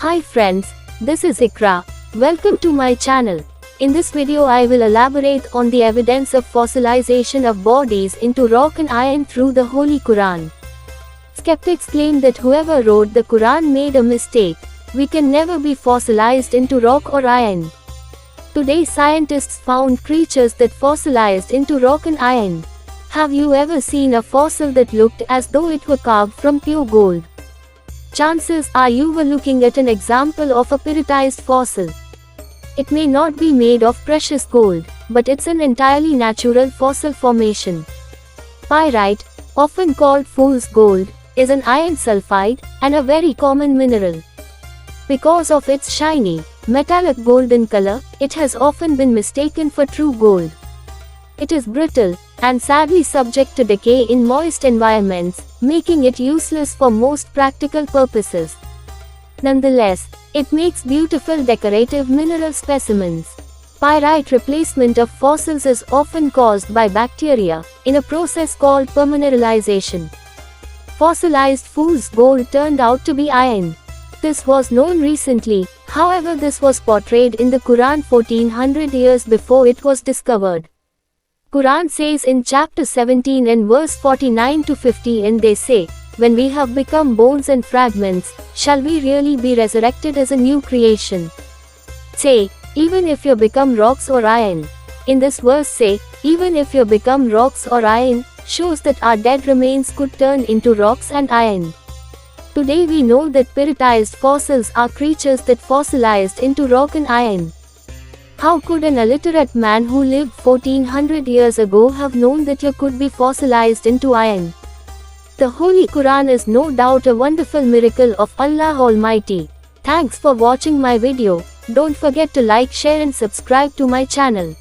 Hi friends, this is Iqra. Welcome to my channel. In this video I will elaborate on the evidence of fossilization of bodies into rock and iron through the Holy Quran. Skeptics claim that whoever wrote the Quran made a mistake. We can never be fossilized into rock or iron. Today scientists found creatures that fossilized into rock and iron. Have you ever seen a fossil that looked as though it were carved from pure gold? Chances are you were looking at an example of a pyritized fossil. It may not be made of precious gold, but it's an entirely natural fossil formation. Pyrite, often called fool's gold, is an iron sulfide, and a very common mineral. Because of its shiny, metallic golden color, it has often been mistaken for true gold. It is brittle, and sadly subject to decay in moist environments, making it useless for most practical purposes. Nonetheless, it makes beautiful decorative mineral specimens. Pyrite replacement of fossils is often caused by bacteria, in a process called permineralization. Fossilized fool's gold turned out to be iron. This was known recently, however this was portrayed in the Quran 1400 years before it was discovered. Quran says in chapter 17 and verse 49 to 50, and they say, when we have become bones and fragments, shall we really be resurrected as a new creation? Say, even if you become rocks or iron. In this verse say, even if you become rocks or iron, shows that our dead remains could turn into rocks and iron. Today we know that pyritized fossils are creatures that fossilized into rock and iron. How could an illiterate man who lived 1400 years ago have known that you could be fossilized into iron? The Holy Quran is no doubt a wonderful miracle of Allah Almighty. Thanks for watching my video. Don't forget to like, share and subscribe to my channel.